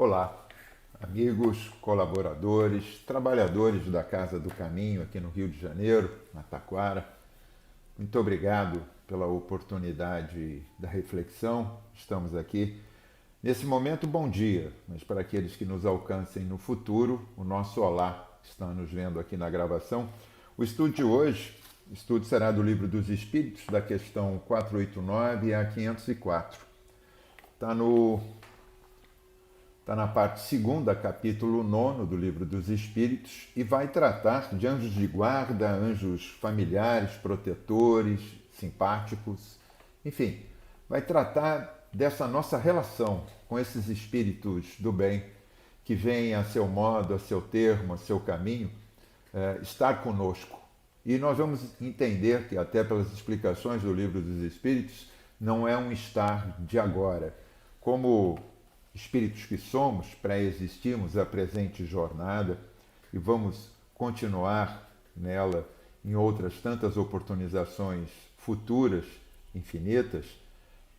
Olá, amigos, colaboradores, trabalhadores da Casa do Caminho aqui no Rio de Janeiro, na Taquara. Muito obrigado pela oportunidade da reflexão. Estamos aqui. Nesse momento, bom dia, mas para aqueles que nos alcancem no futuro, o nosso olá está nos vendo aqui na gravação. O estudo de hoje, o estudo será do Livro dos Espíritos, da questão 489 a 504. Está na parte segunda, capítulo 9 do Livro dos Espíritos, e vai tratar de anjos de guarda, anjos familiares, protetores, simpáticos, enfim, vai tratar dessa nossa relação com esses espíritos do bem que vêm a seu modo, a seu termo, a seu caminho, estar conosco. E nós vamos entender que, até pelas explicações do Livro dos Espíritos, não é um estar de agora. Como espíritos que somos, pré-existimos a presente jornada e vamos continuar nela em outras tantas oportunizações futuras, infinitas,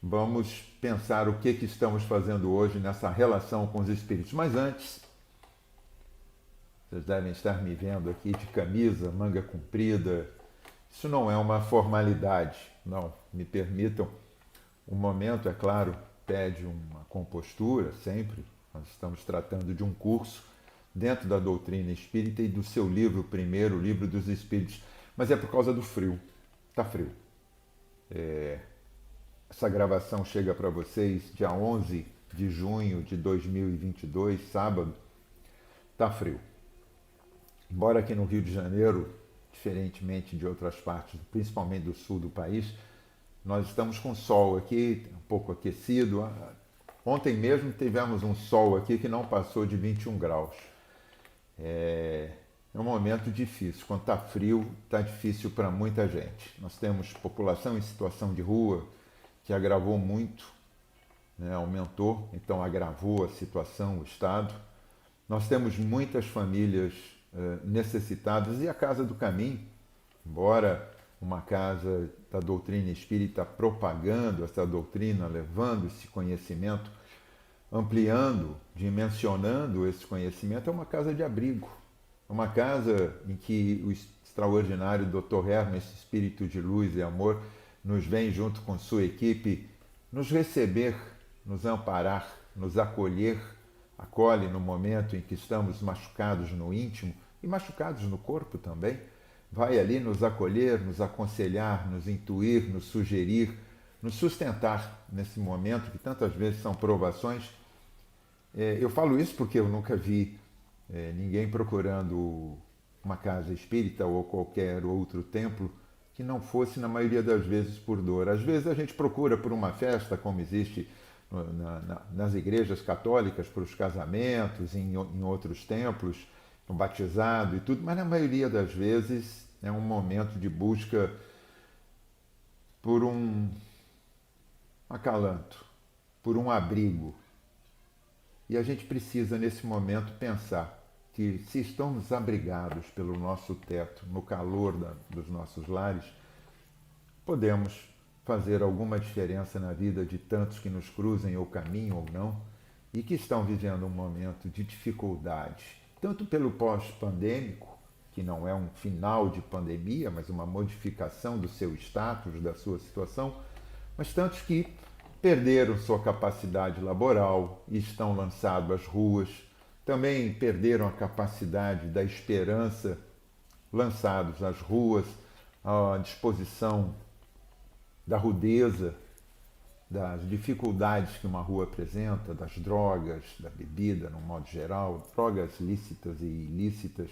vamos pensar o que estamos fazendo hoje nessa relação com os espíritos. Mas antes, vocês devem estar me vendo aqui de camisa, manga comprida. Isso não é uma formalidade, não. Me permitam um momento, é claro, pede uma compostura sempre. Nós estamos tratando de um curso dentro da doutrina espírita e do seu livro primeiro, o Livro dos Espíritos. Mas é por causa do frio. Está frio. Essa gravação chega para vocês dia 11 de junho de 2022, sábado. Está frio. Embora aqui no Rio de Janeiro, diferentemente de outras partes, principalmente do sul do país, nós estamos com sol aqui, um pouco aquecido. Ontem mesmo tivemos um sol aqui que não passou de 21 graus. É um momento difícil. Quando está frio, está difícil para muita gente. Nós temos população em situação de rua, que agravou muito, né? Aumentou, então agravou a situação, o estado. Nós temos muitas famílias necessitadas e a Casa do Caminho, embora uma casa da doutrina espírita propagando essa doutrina, levando esse conhecimento, ampliando, dimensionando esse conhecimento, é uma casa de abrigo. É uma casa em que o extraordinário Dr. Hermes, esse espírito de luz e amor, nos vem junto com sua equipe nos receber, nos amparar, nos acolher, acolhe no momento em que estamos machucados no íntimo e machucados no corpo também. Vai ali nos acolher, nos aconselhar, nos intuir, nos sugerir, nos sustentar nesse momento que tantas vezes são provações. Eu falo isso porque eu nunca vi ninguém procurando uma casa espírita ou qualquer outro templo que não fosse, na maioria das vezes, por dor. Às vezes a gente procura por uma festa, como existe nas igrejas católicas, para os casamentos, em outros templos, no batizado e tudo, mas na maioria das vezes é um momento de busca por um acalanto, por um abrigo. E a gente precisa, nesse momento, pensar que se estamos abrigados pelo nosso teto, no calor dos nossos lares, podemos fazer alguma diferença na vida de tantos que nos cruzem o caminho ou não e que estão vivendo um momento de dificuldade, tanto pelo pós-pandêmico, que não é um final de pandemia, mas uma modificação do seu status, da sua situação, mas tantos que perderam sua capacidade laboral e estão lançados às ruas, também perderam a capacidade da esperança, lançados às ruas, à disposição da rudeza, das dificuldades que uma rua apresenta, das drogas, da bebida, no modo geral, drogas lícitas e ilícitas,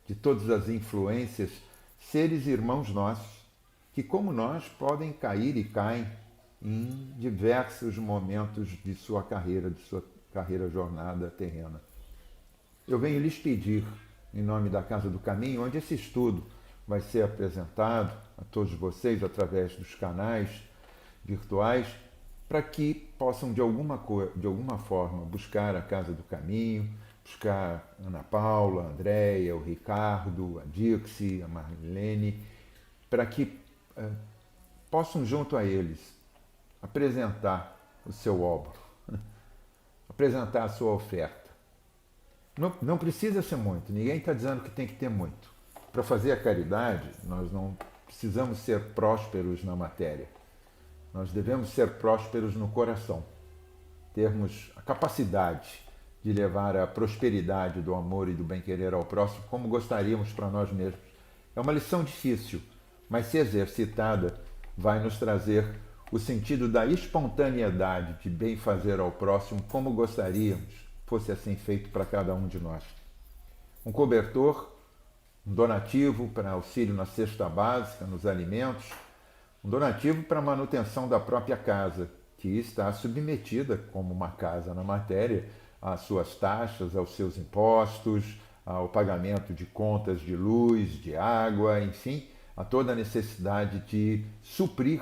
de todas as influências, seres irmãos nossos, que como nós podem cair e caem em diversos momentos de sua carreira jornada terrena. Eu venho lhes pedir, em nome da Casa do Caminho, onde esse estudo vai ser apresentado a todos vocês através dos canais virtuais, para que possam de alguma forma buscar a Casa do Caminho, buscar a Ana Paula, a Andréia, o Ricardo, a Dixie, a Marlene, para que possam junto a eles apresentar o seu óbolo, apresentar a sua oferta. Não precisa ser muito, ninguém está dizendo que tem que ter muito. Para fazer a caridade, nós não precisamos ser prósperos na matéria. Nós devemos ser prósperos no coração. Termos a capacidade de levar a prosperidade do amor e do bem-querer ao próximo como gostaríamos para nós mesmos. É uma lição difícil, mas se exercitada, vai nos trazer o sentido da espontaneidade de bem fazer ao próximo como gostaríamos fosse assim feito para cada um de nós. Um cobertor, um donativo para auxílio na cesta básica, nos alimentos, um donativo para a manutenção da própria casa, que está submetida, como uma casa na matéria, às suas taxas, aos seus impostos, ao pagamento de contas de luz, de água, enfim, a toda a necessidade de suprir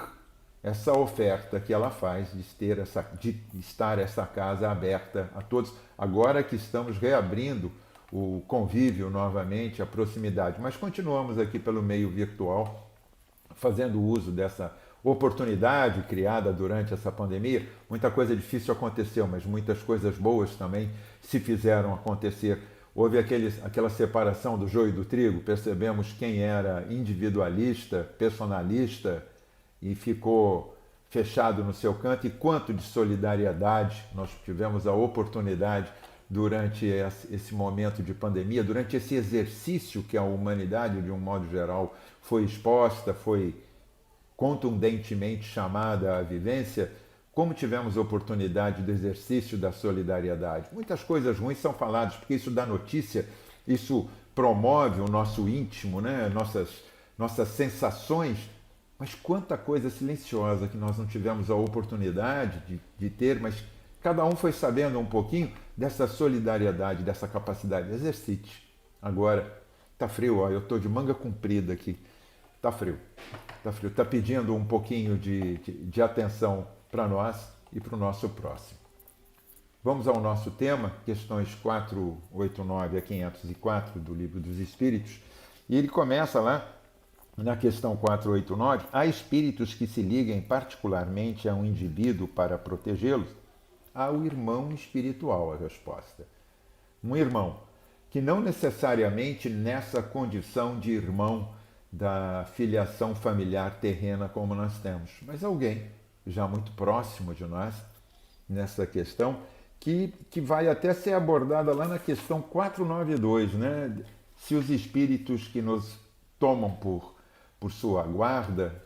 essa oferta que ela faz de estar essa casa aberta a todos, agora que estamos reabrindo o convívio novamente, a proximidade. Mas continuamos aqui pelo meio virtual, fazendo uso dessa oportunidade criada durante essa pandemia. Muita coisa difícil aconteceu, mas muitas coisas boas também se fizeram acontecer. Houve aquela separação do joio e do trigo, percebemos quem era individualista, personalista, e ficou fechado no seu canto, e quanto de solidariedade nós tivemos a oportunidade durante esse momento de pandemia, durante esse exercício que a humanidade, de um modo geral, foi exposta, foi contundentemente chamada à vivência, como tivemos oportunidade do exercício da solidariedade. Muitas coisas ruins são faladas, porque isso dá notícia, isso promove o nosso íntimo, né? nossas sensações. Mas quanta coisa silenciosa que nós não tivemos a oportunidade de ter, mas cada um foi sabendo um pouquinho dessa solidariedade, dessa capacidade. Exercite. Agora, tá frio, ó, eu estou de manga comprida aqui. Tá frio, está pedindo um pouquinho de atenção para nós e para o nosso próximo. Vamos ao nosso tema, questões 489 a 504 do Livro dos Espíritos, e ele começa lá na questão 489, há espíritos que se liguem particularmente a um indivíduo para protegê-los? Ao irmão espiritual, a resposta. Um irmão que não necessariamente nessa condição de irmão da filiação familiar terrena como nós temos, mas alguém já muito próximo de nós nessa questão que vai até ser abordada lá na questão 492, né? Se os espíritos que nos tomam por sua guarda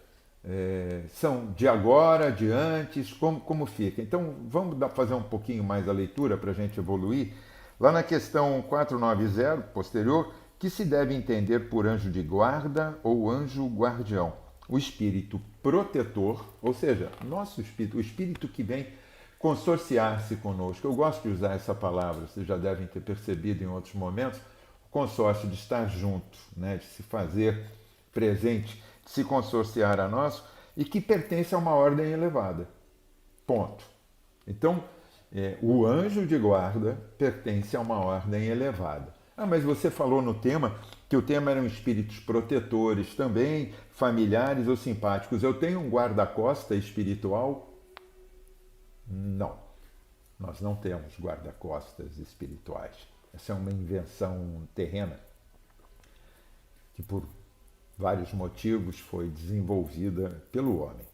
são de agora, de antes, como fica? Então vamos fazer um pouquinho mais a leitura para a gente evoluir. Lá na questão 490, posterior, que se deve entender por anjo de guarda ou anjo guardião? O espírito protetor, ou seja, nosso espírito, o espírito que vem consorciar-se conosco. Eu gosto de usar essa palavra, vocês já devem ter percebido em outros momentos, o consórcio de estar junto, né, de se fazer presente, de se consorciar a nós, e que pertence a uma ordem elevada. Ponto. Então, o anjo de guarda pertence a uma ordem elevada. Ah, mas você falou no tema que o tema eram espíritos protetores também, familiares ou simpáticos. Eu tenho um guarda-costa espiritual? Não. Nós não temos guarda-costas espirituais. Essa é uma invenção terrena que por vários motivos foi desenvolvida pelo homem.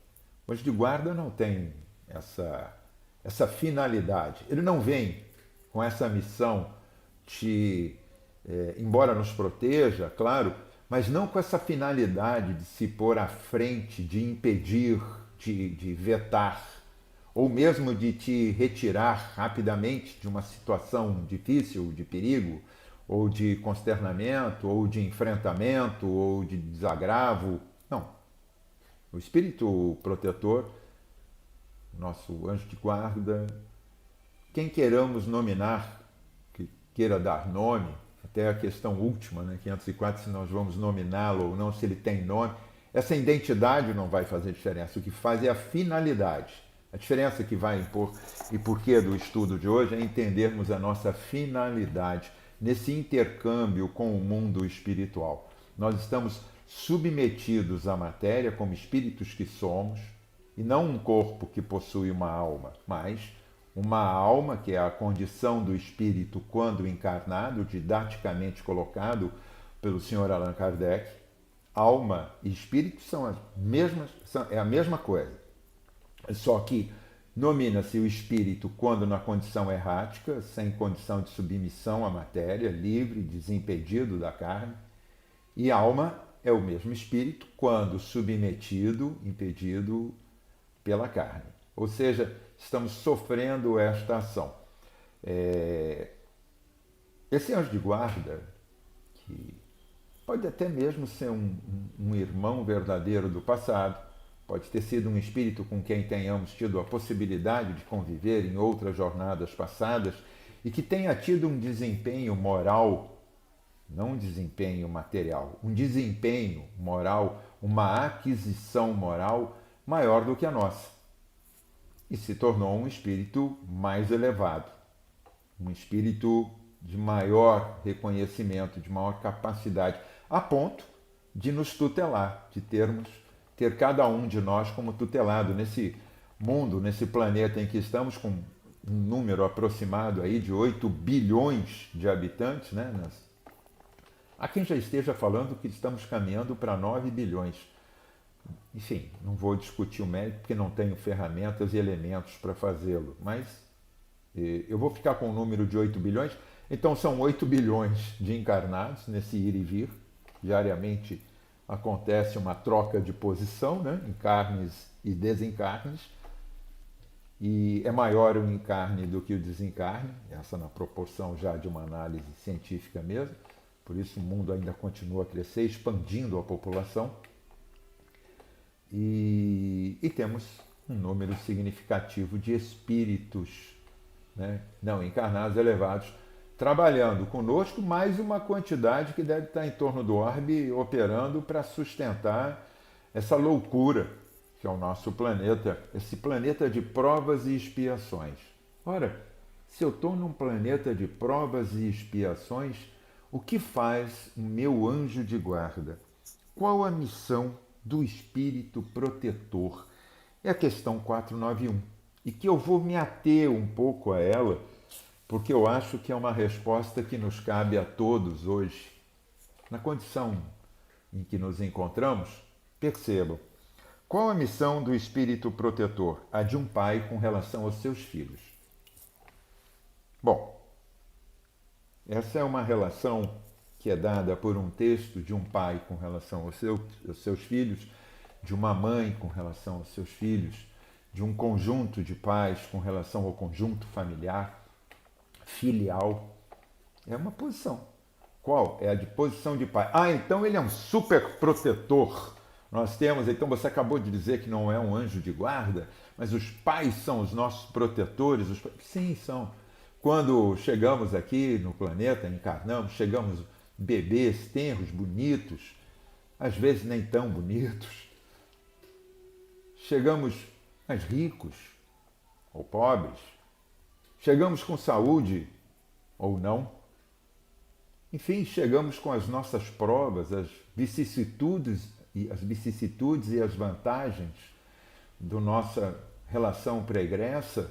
O anjo de guarda não tem essa finalidade. Ele não vem com essa missão embora nos proteja, claro, mas não com essa finalidade de se pôr à frente, de impedir, de vetar, ou mesmo de te retirar rapidamente de uma situação difícil, de perigo, ou de consternamento, ou de enfrentamento, ou de desagravo. Não. O espírito protetor, nosso anjo de guarda, quem queiramos nominar, que queira dar nome, até a questão última, né, 504, se nós vamos nominá-lo ou não, se ele tem nome, essa identidade não vai fazer diferença. O que faz é a finalidade. A diferença que vai impor e porquê do estudo de hoje é entendermos a nossa finalidade nesse intercâmbio com o mundo espiritual. Nós estamos submetidos à matéria como espíritos que somos, e não um corpo que possui uma alma, mas uma alma, que é a condição do espírito quando encarnado, didaticamente colocado pelo Sr. Allan Kardec. Alma e espírito são as mesmas, é a mesma coisa. Só que nomina-se o espírito quando na condição errática, sem condição de submissão à matéria, livre, desimpedido da carne, e alma é o mesmo espírito quando submetido, impedido pela carne. Ou seja, estamos sofrendo esta ação. Esse anjo de guarda, que pode até mesmo ser um irmão verdadeiro do passado, pode ter sido um espírito com quem tenhamos tido a possibilidade de conviver em outras jornadas passadas e que tenha tido um desempenho moral, não um desempenho material, um desempenho moral, uma aquisição moral maior do que a nossa. E se tornou um espírito mais elevado, um espírito de maior reconhecimento, de maior capacidade, a ponto de nos tutelar, de ter cada um de nós como tutelado nesse mundo, nesse planeta em que estamos, com um número aproximado aí de 8 bilhões de habitantes, né? Há quem já esteja falando que estamos caminhando para 9 bilhões. Enfim, não vou discutir o mérito porque não tenho ferramentas e elementos para fazê-lo, mas eu vou ficar com o número de 8 bilhões. Então são 8 bilhões de encarnados nesse ir e vir. Diariamente acontece uma troca de posição, né? Encarnes e desencarnes. E é maior o encarne do que o desencarne, essa na proporção já de uma análise científica mesmo. Por isso o mundo ainda continua a crescer, expandindo a população. E temos um número significativo de espíritos, né, não encarnados elevados, trabalhando conosco, mais uma quantidade que deve estar em torno do orbe operando para sustentar essa loucura que é o nosso planeta, esse planeta de provas e expiações. Ora, se eu estou num planeta de provas e expiações, o que faz o meu anjo de guarda? Qual a missão do espírito protetor? É a questão 491, e que eu vou me ater um pouco a ela, porque eu acho que é uma resposta que nos cabe a todos hoje. Na condição em que nos encontramos, percebam, qual a missão do espírito protetor? A de um pai com relação aos seus filhos. Bom, essa é uma relação que é dada por um texto de um pai com relação aos seus filhos, de uma mãe com relação aos seus filhos, de um conjunto de pais com relação ao conjunto familiar, filial. É uma posição. Qual? É a de posição de pai. Ah, então ele é um super protetor. Nós temos, então você acabou de dizer que não é um anjo de guarda, mas os pais são os nossos protetores. Sim, são. Quando chegamos aqui no planeta, encarnamos, chegamos bebês, tenros, bonitos, às vezes nem tão bonitos. Chegamos mais ricos ou pobres. Chegamos com saúde ou não. Enfim, chegamos com as nossas provas, as vicissitudes e as vantagens da nossa relação pregressa,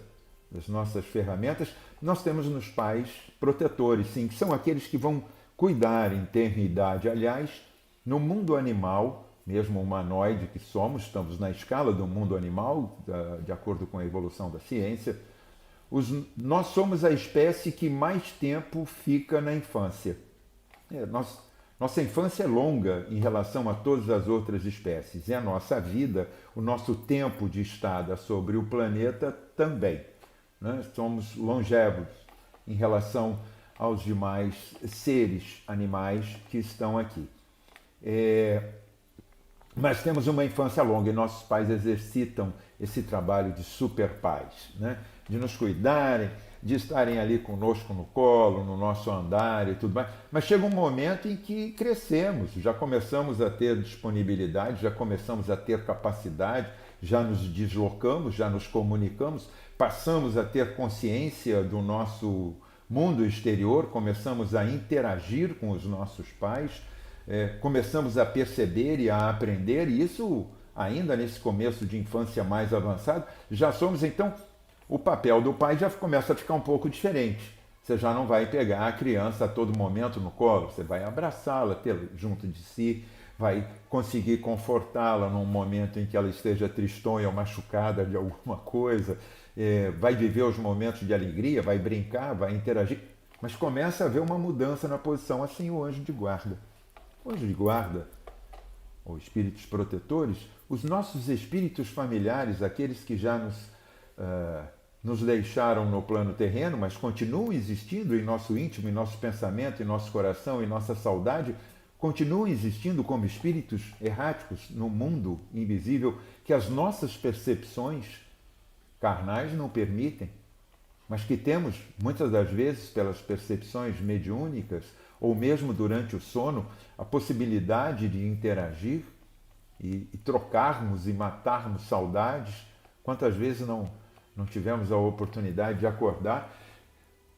das nossas ferramentas. Nós temos nos pais protetores, sim, que são aqueles que vão cuidar em tenra idade. Aliás, no mundo animal, mesmo humanoide que somos, estamos na escala do mundo animal, de acordo com a evolução da ciência, nós somos a espécie que mais tempo fica na infância. Nossa infância é longa em relação a todas as outras espécies. E a nossa vida, o nosso tempo de estada sobre o planeta também. Né? Somos longevos em relação aos demais seres animais que estão aqui. Mas temos uma infância longa e nossos pais exercitam esse trabalho de super pais, né? De nos cuidarem, de estarem ali conosco no colo, no nosso andar e tudo mais. Mas chega um momento em que crescemos, já começamos a ter disponibilidade, já começamos a ter capacidade, já nos deslocamos, já nos comunicamos, passamos a ter consciência do nosso mundo exterior, começamos a interagir com os nossos pais, começamos a perceber e a aprender, e isso ainda nesse começo de infância mais avançado, já somos então o papel do pai já começa a ficar um pouco diferente. Você já não vai pegar a criança a todo momento no colo, você vai abraçá-la junto de si, vai conseguir confortá-la num momento em que ela esteja tristonha ou machucada de alguma coisa, vai viver os momentos de alegria, vai brincar, vai interagir, mas começa a haver uma mudança na posição, assim o anjo de guarda. O anjo de guarda, ou espíritos protetores, os nossos espíritos familiares, aqueles que já nos deixaram no plano terreno, mas continuam existindo em nosso íntimo, em nosso pensamento, em nosso coração, em nossa saudade, continuam existindo como espíritos erráticos no mundo invisível que as nossas percepções carnais não permitem, mas que temos, muitas das vezes, pelas percepções mediúnicas, ou mesmo durante o sono, a possibilidade de interagir e trocarmos e matarmos saudades. Quantas vezes não tivemos a oportunidade de acordar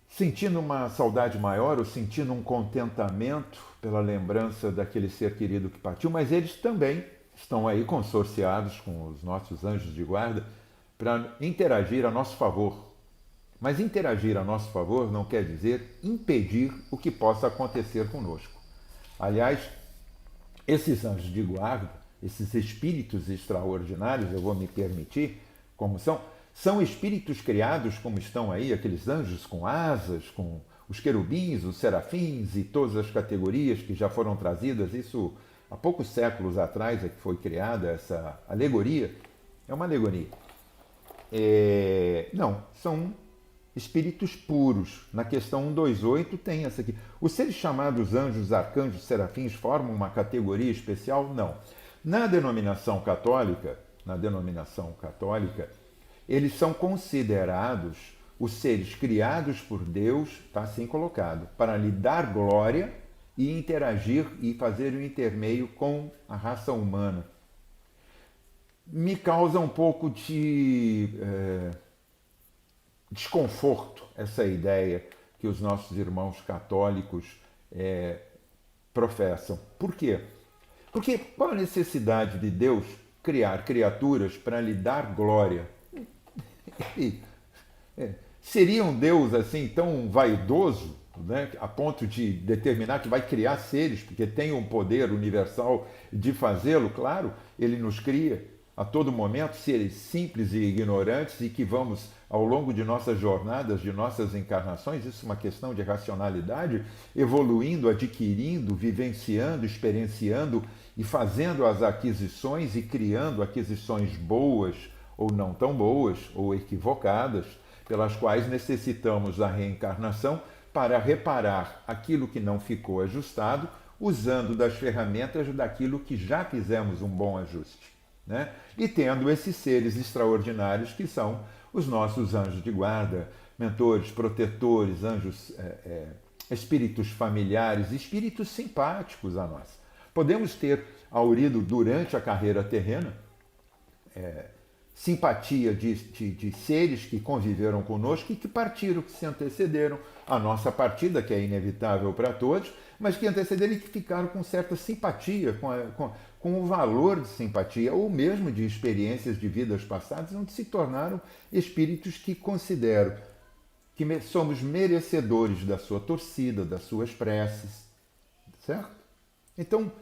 sentindo uma saudade maior ou sentindo um contentamento pela lembrança daquele ser querido que partiu, mas eles também estão aí consorciados com os nossos anjos de guarda para interagir a nosso favor. Mas interagir a nosso favor não quer dizer impedir o que possa acontecer conosco. Aliás, esses anjos de guarda, esses espíritos extraordinários, eu vou me permitir, como são espíritos criados como estão aí, aqueles anjos com asas, com os querubins, os serafins e todas as categorias que já foram trazidas. Isso há poucos séculos atrás é que foi criada essa alegoria. É uma alegoria. Não, são espíritos puros. Na questão 128 tem essa aqui. Os seres chamados anjos, arcanjos, serafins formam uma categoria especial? Não. Na denominação católica, eles são considerados os seres criados por Deus, está assim colocado, para lhe dar glória e interagir e fazer o intermeio com a raça humana. Me causa um pouco de desconforto essa ideia que os nossos irmãos católicos professam. Por quê? Porque qual a necessidade de Deus criar criaturas para lhe dar glória? Seria um Deus assim tão vaidoso, né, a ponto de determinar que vai criar seres, porque tem um poder universal de fazê-lo? Claro, ele nos cria a todo momento seres simples e ignorantes e que vamos, ao longo de nossas jornadas, de nossas encarnações, isso é uma questão de racionalidade, evoluindo, adquirindo, vivenciando, experienciando e fazendo as aquisições e criando aquisições boas ou não tão boas ou equivocadas, pelas quais necessitamos da reencarnação para reparar aquilo que não ficou ajustado, usando das ferramentas daquilo que já fizemos um bom ajuste, né? E tendo esses seres extraordinários que são os nossos anjos de guarda, mentores, protetores, anjos, espíritos familiares, espíritos simpáticos a nós. Podemos ter aurido durante a carreira terrena simpatia de seres que conviveram conosco e que partiram, que se antecederam à nossa partida, que é inevitável para todos, mas que antecederam e que ficaram com certa simpatia, com o valor de simpatia, ou mesmo de experiências de vidas passadas, onde se tornaram espíritos que consideram que somos merecedores da sua torcida, das suas preces, certo? Então,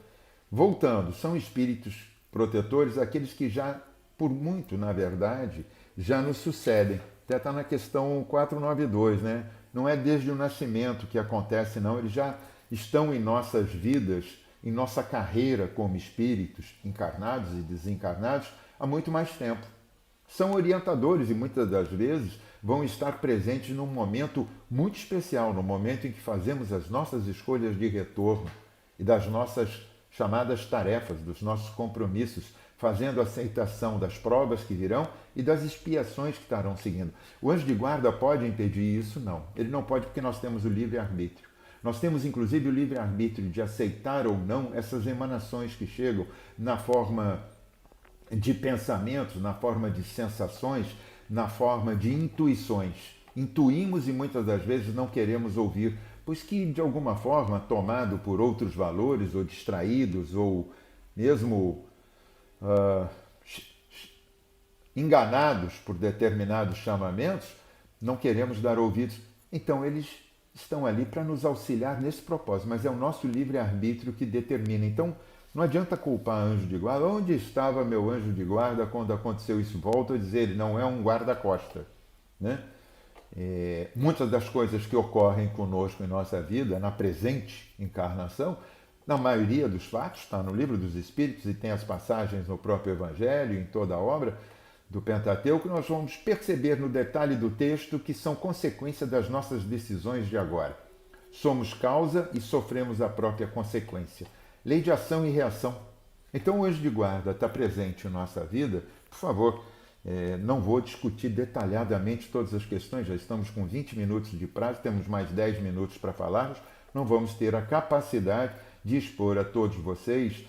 voltando, são espíritos protetores, aqueles que já, por muito, na verdade, já nos sucedem. Até está na questão 492, né? Não é desde o nascimento que acontece, não. Eles já estão em nossas vidas, em nossa carreira como espíritos, encarnados e desencarnados, há muito mais tempo. São orientadores e muitas das vezes vão estar presentes num momento muito especial, no momento em que fazemos as nossas escolhas de retorno e das nossas chamadas tarefas, dos nossos compromissos, fazendo a aceitação das provas que virão e das expiações que estarão seguindo. O anjo de guarda pode impedir isso? Não. Ele não pode, porque nós temos o livre-arbítrio. Nós temos, inclusive, o livre-arbítrio de aceitar ou não essas emanações que chegam na forma de pensamentos, na forma de sensações, na forma de intuições. Intuímos e muitas das vezes não queremos ouvir, pois que, de alguma forma, tomado por outros valores, ou distraídos, ou mesmo enganados por determinados chamamentos, não queremos dar ouvidos. Então eles estão ali para nos auxiliar nesse propósito, mas é o nosso livre-arbítrio que determina. Então não adianta culpar anjo de guarda. Onde estava meu anjo de guarda quando aconteceu isso? Volto a dizer, ele não é um guarda-costa, né? Muitas das coisas que ocorrem conosco em nossa vida, na presente encarnação, na maioria dos fatos, está no Livro dos Espíritos e tem as passagens no próprio Evangelho, em toda a obra do Pentateuco, nós vamos perceber no detalhe do texto que são consequência das nossas decisões de agora. Somos causa e sofremos a própria consequência. Lei de ação e reação. Então o anjo de guarda está presente em nossa vida, por favor. Não vou discutir detalhadamente todas as questões, já estamos com 20 minutos de prazo, temos mais 10 minutos para falarmos, não vamos ter a capacidade de expor a todos vocês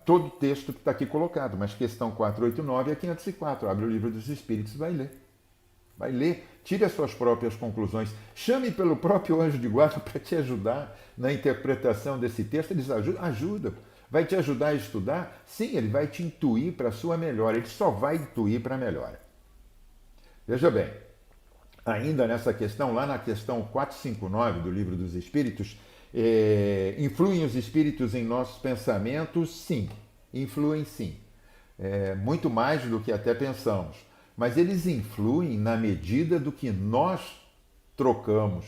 todo o texto que está aqui colocado, mas questão 489 é 504, abre o Livro dos Espíritos e vai ler. Vai ler, tire as suas próprias conclusões, chame pelo próprio anjo de guarda para te ajudar na interpretação desse texto, eles ajudam. Vai te ajudar a estudar? Sim, ele vai te intuir para a sua melhora. Ele só vai intuir para a melhora. Veja bem, ainda nessa questão, lá na questão 459 do Livro dos Espíritos, influem os espíritos em nossos pensamentos? Sim, influem sim. Muito mais do que até pensamos. Mas eles influem na medida do que nós trocamos,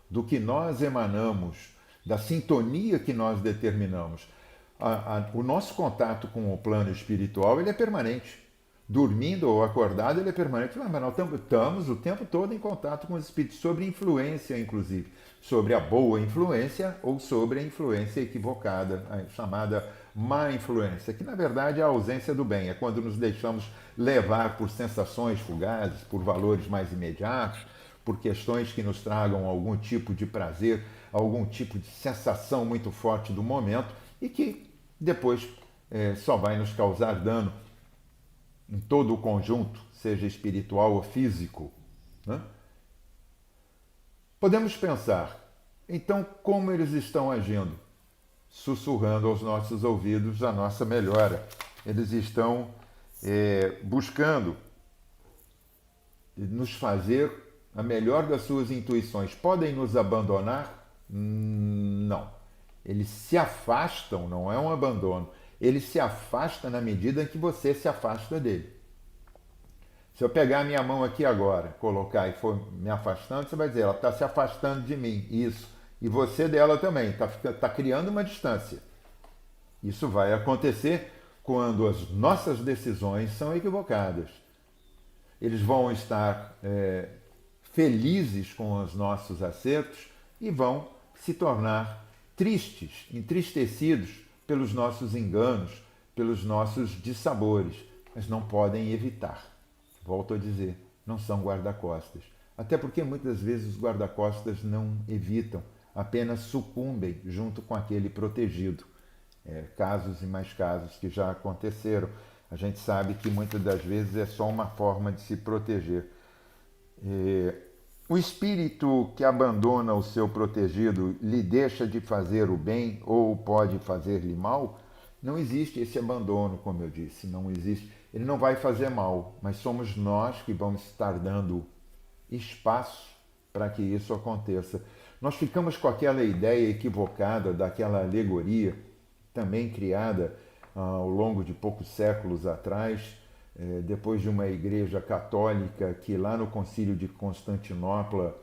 do que nós emanamos, da sintonia que nós determinamos. O nosso contato com o plano espiritual ele é permanente. Dormindo ou acordado, ele é permanente. Mas nós estamos o tempo todo em contato com os espíritos, sobre influência, inclusive. Sobre a boa influência ou sobre a influência equivocada, a chamada má influência, que na verdade é a ausência do bem. É quando nos deixamos levar por sensações fugazes, por valores mais imediatos, por questões que nos tragam algum tipo de prazer, algum tipo de sensação muito forte do momento e que depois só vai nos causar dano em todo o conjunto, seja espiritual ou físico, né? Podemos pensar, então, como eles estão agindo? Sussurrando aos nossos ouvidos a nossa melhora. Eles estão buscando nos fazer a melhor das suas intuições. Podem nos abandonar? Não. Eles se afastam, não é um abandono. Ele se afasta na medida em que você se afasta dele. Se eu pegar a minha mão aqui agora, colocar e for me afastando, você vai dizer, ela está se afastando de mim. Isso. E você dela também, está criando uma distância. Isso vai acontecer quando as nossas decisões são equivocadas. Eles vão estar felizes com os nossos acertos e vão se tornar tristes, entristecidos pelos nossos enganos, pelos nossos dissabores, mas não podem evitar. Volto a dizer, não são guarda-costas. Até porque muitas vezes os guarda-costas não evitam, apenas sucumbem junto com aquele protegido. Casos e mais casos que já aconteceram. A gente sabe que muitas das vezes é só uma forma de se proteger. O espírito que abandona o seu protegido lhe deixa de fazer o bem ou pode fazer-lhe mal? Não existe esse abandono, como eu disse, não existe. Ele não vai fazer mal, mas somos nós que vamos estar dando espaço para que isso aconteça. Nós ficamos com aquela ideia equivocada daquela alegoria, também criada ao longo de poucos séculos atrás, depois de uma igreja católica que lá no Concílio de Constantinopla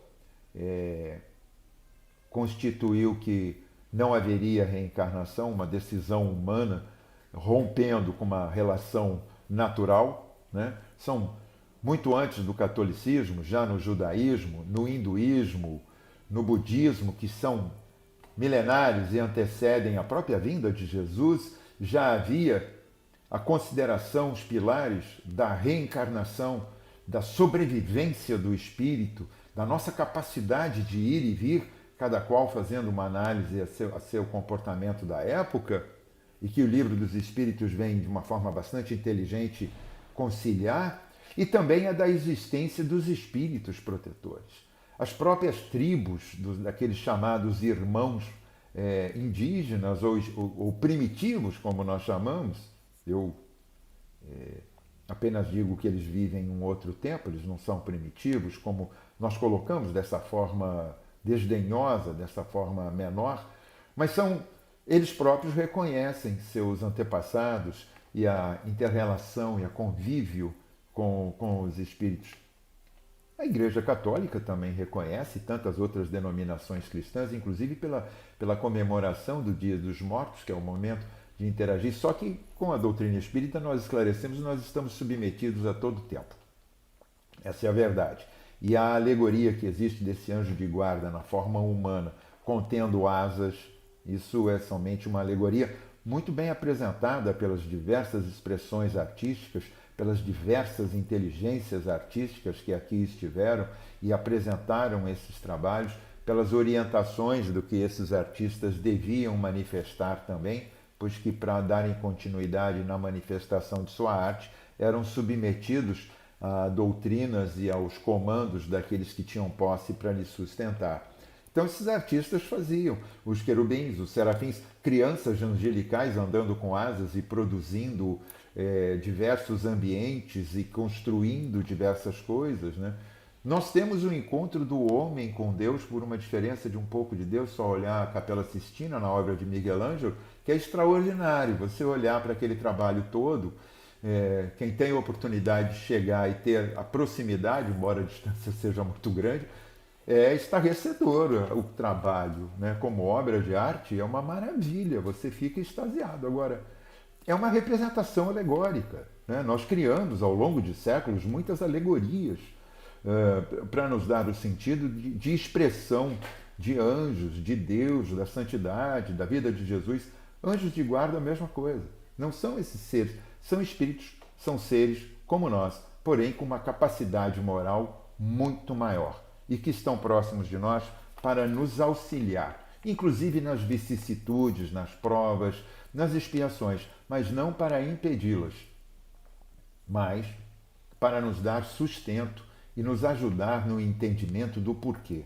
constituiu que não haveria reencarnação, uma decisão humana, rompendo com uma relação natural, né? São muito antes do catolicismo, já no judaísmo, no hinduísmo, no budismo, que são milenares e antecedem a própria vinda de Jesus, já havia a consideração, os pilares da reencarnação, da sobrevivência do espírito, da nossa capacidade de ir e vir, cada qual fazendo uma análise a seu comportamento da época, e que o Livro dos Espíritos vem de uma forma bastante inteligente conciliar, e também a da existência dos espíritos protetores. As próprias tribos, daqueles chamados irmãos indígenas ou primitivos, como nós chamamos, eu apenas digo que eles vivem em um outro tempo, eles não são primitivos, como nós colocamos dessa forma desdenhosa, dessa forma menor, mas eles próprios reconhecem seus antepassados e a inter-relação e a convívio com os espíritos. A Igreja Católica também reconhece, tantas outras denominações cristãs, inclusive pela comemoração do Dia dos Mortos, que é o momento de interagir. Só que com a doutrina espírita nós esclarecemos, nós estamos submetidos a todo tempo. Essa é a verdade. E a alegoria que existe desse anjo de guarda na forma humana, contendo asas, isso é somente uma alegoria muito bem apresentada pelas diversas expressões artísticas, pelas diversas inteligências artísticas que aqui estiveram e apresentaram esses trabalhos, pelas orientações do que esses artistas deviam manifestar também, pois que para darem continuidade na manifestação de sua arte eram submetidos a doutrinas e aos comandos daqueles que tinham posse para lhes sustentar. Então esses artistas faziam os querubins, os serafins, crianças angelicais andando com asas e produzindo diversos ambientes e construindo diversas coisas, né? Nós temos o encontro do homem com Deus por uma diferença de um pouco de Deus, só olhar a Capela Sistina na obra de Miguel Ângelo, que é extraordinário. Você olhar para aquele trabalho todo, quem tem a oportunidade de chegar e ter a proximidade, embora a distância seja muito grande, é estarrecedor o trabalho, né? Como obra de arte é uma maravilha, você fica extasiado. Agora, é uma representação alegórica, né? Nós criamos ao longo de séculos muitas alegorias para nos dar o sentido de expressão de anjos, de Deus, da santidade, da vida de Jesus. Anjos de guarda, a mesma coisa. Não são esses seres, são espíritos, são seres como nós, porém com uma capacidade moral muito maior e que estão próximos de nós para nos auxiliar, inclusive nas vicissitudes, nas provas, nas expiações, mas não para impedi-las, mas para nos dar sustento e nos ajudar no entendimento do porquê,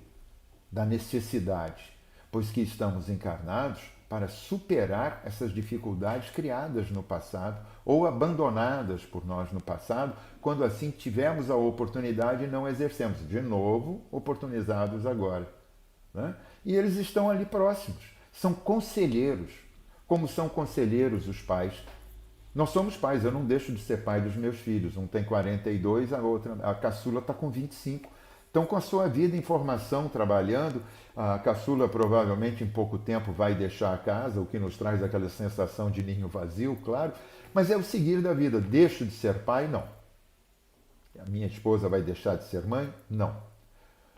da necessidade, pois que estamos encarnados para superar essas dificuldades criadas no passado ou abandonadas por nós no passado, quando assim tivemos a oportunidade e não exercemos. De novo, oportunizados agora, né? E eles estão ali próximos, são conselheiros, como são conselheiros os pais. Nós somos pais, eu não deixo de ser pai dos meus filhos. Um tem 42, a caçula está com 25. Então, com a sua vida em formação, trabalhando, a caçula provavelmente em pouco tempo vai deixar a casa, o que nos traz aquela sensação de ninho vazio, claro. Mas é o seguir da vida. Deixo de ser pai? Não. A minha esposa vai deixar de ser mãe? Não.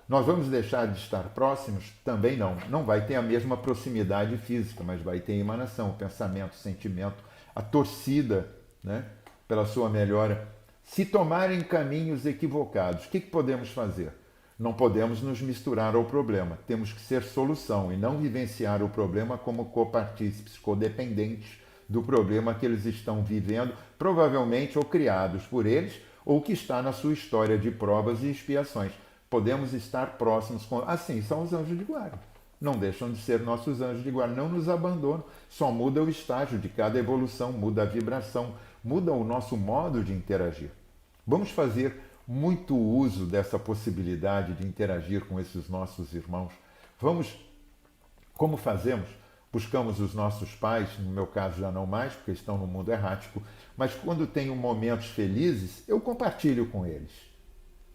Nós vamos deixar de estar próximos? Também não. Não vai ter a mesma proximidade física, mas vai ter emanação, pensamento, sentimento, a torcida, né, pela sua melhora. Se tomarem caminhos equivocados, o que podemos fazer? Não podemos nos misturar ao problema. Temos que ser solução e não vivenciar o problema como copartícipes, codependentes do problema que eles estão vivendo, provavelmente ou criados por eles, ou que está na sua história de provas e expiações. Podemos estar próximos com... Assim são os anjos de guarda. Não deixam de ser nossos anjos de guarda, não nos abandonam. Só muda o estágio de cada evolução, muda a vibração, muda o nosso modo de interagir. Vamos fazer muito uso dessa possibilidade de interagir com esses nossos irmãos. Vamos, como fazemos? Buscamos os nossos pais, no meu caso já não mais, porque estão no mundo errático, mas quando tenho momentos felizes, eu compartilho com eles.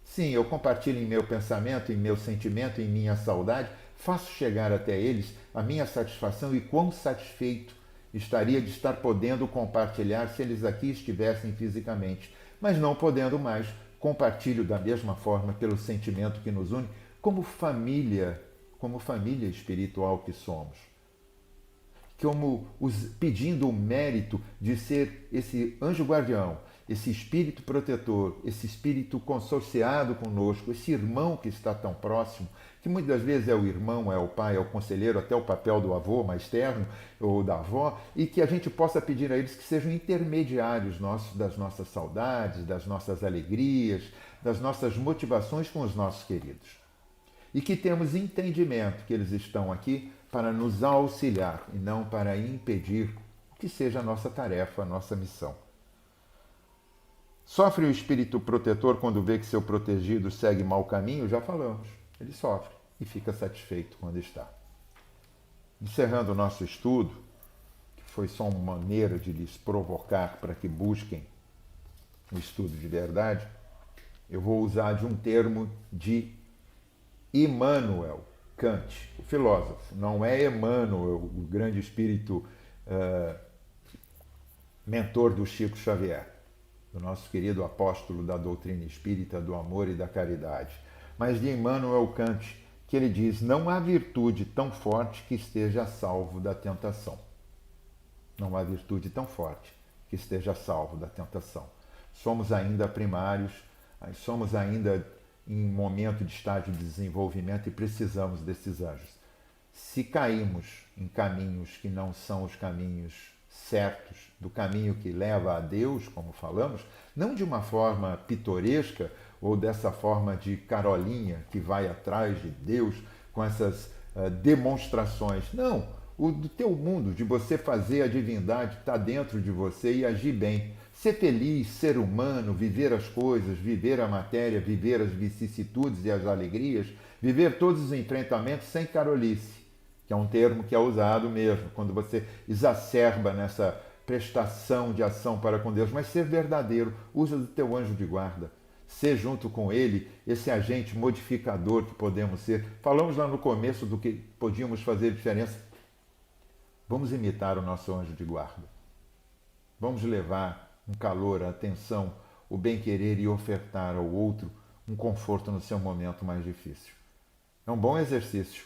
Sim, eu compartilho em meu pensamento, em meu sentimento, em minha saudade, faço chegar até eles a minha satisfação e quão satisfeito estaria de estar podendo compartilhar se eles aqui estivessem fisicamente, mas não podendo mais, compartilho da mesma forma pelo sentimento que nos une, como família espiritual que somos. Pedindo o mérito de ser esse anjo guardião, esse espírito protetor, esse espírito consorciado conosco, esse irmão que está tão próximo, que muitas vezes é o irmão, é o pai, é o conselheiro, até o papel do avô mais terno ou da avó, e que a gente possa pedir a eles que sejam intermediários nossos das nossas saudades, das nossas alegrias, das nossas motivações com os nossos queridos. E que temos entendimento que eles estão aqui para nos auxiliar e não para impedir que seja a nossa tarefa, a nossa missão. Sofre o espírito protetor quando vê que seu protegido segue mau caminho? Já falamos. Ele sofre e fica satisfeito quando está. Encerrando o nosso estudo, que foi só uma maneira de lhes provocar para que busquem o estudo de verdade, eu vou usar de um termo de Immanuel Kant, o filósofo. Não é Emmanuel, o grande espírito mentor do Chico Xavier, do nosso querido apóstolo da doutrina espírita, do amor e da caridade, mas de Immanuel Kant, que ele diz: não há virtude tão forte que esteja salvo da tentação. Não há virtude tão forte que esteja salvo da tentação. Somos ainda primários, somos ainda em momento de estágio de desenvolvimento e precisamos desses anjos. Se caímos em caminhos que não são os caminhos certos, do caminho que leva a Deus, como falamos, não de uma forma pitoresca ou dessa forma de Carolinha que vai atrás de Deus com essas demonstrações. Não, o do teu mundo, de você fazer a divindade que está dentro de você e agir bem. Ser feliz, ser humano, viver as coisas, viver a matéria, viver as vicissitudes e as alegrias, viver todos os enfrentamentos sem carolice, que é um termo que é usado mesmo, quando você exacerba nessa prestação de ação para com Deus, mas ser verdadeiro, usa do teu anjo de guarda, ser junto com ele esse agente modificador que podemos ser. Falamos lá no começo do que podíamos fazer diferença. Vamos imitar o nosso anjo de guarda. Vamos levar um calor, a atenção, o bem-querer e ofertar ao outro um conforto no seu momento mais difícil. É um bom exercício.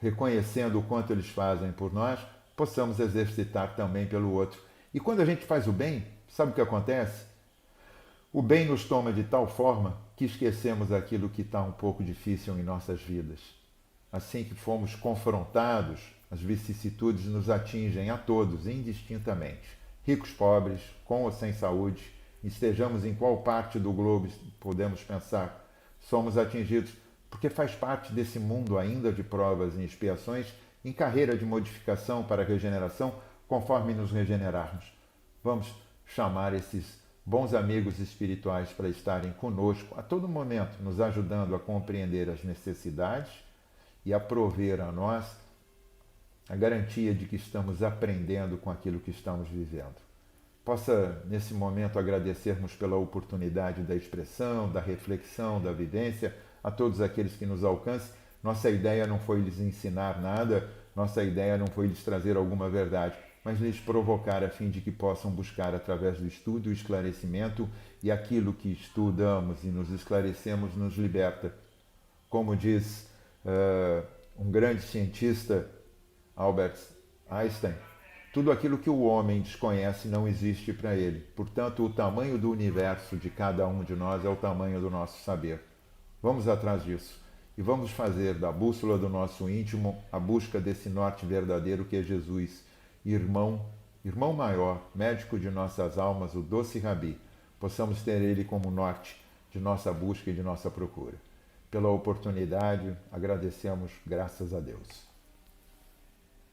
Reconhecendo o quanto eles fazem por nós, possamos exercitar também pelo outro. E quando a gente faz o bem, sabe o que acontece? O bem nos toma de tal forma que esquecemos aquilo que está um pouco difícil em nossas vidas. Assim que fomos confrontados, as vicissitudes nos atingem a todos, indistintamente. Ricos, pobres, com ou sem saúde, estejamos em qual parte do globo podemos pensar, somos atingidos, porque faz parte desse mundo ainda de provas e expiações, em carreira de modificação para a regeneração, conforme nos regenerarmos. Vamos chamar esses bons amigos espirituais para estarem conosco a todo momento, nos ajudando a compreender as necessidades e a prover a nós a garantia de que estamos aprendendo com aquilo que estamos vivendo. Possa, nesse momento, agradecermos pela oportunidade da expressão, da reflexão, da vivência, a todos aqueles que nos alcancem. Nossa ideia não foi lhes ensinar nada, nossa ideia não foi lhes trazer alguma verdade, mas lhes provocar a fim de que possam buscar, através do estudo, o esclarecimento, e aquilo que estudamos e nos esclarecemos nos liberta. Como diz um grande cientista, Albert Einstein, tudo aquilo que o homem desconhece não existe para ele. Portanto, o tamanho do universo de cada um de nós é o tamanho do nosso saber. Vamos atrás disso e vamos fazer da bússola do nosso íntimo a busca desse norte verdadeiro que é Jesus, irmão maior, médico de nossas almas, o doce Rabi. Possamos ter ele como norte de nossa busca e de nossa procura. Pela oportunidade, agradecemos, graças a Deus.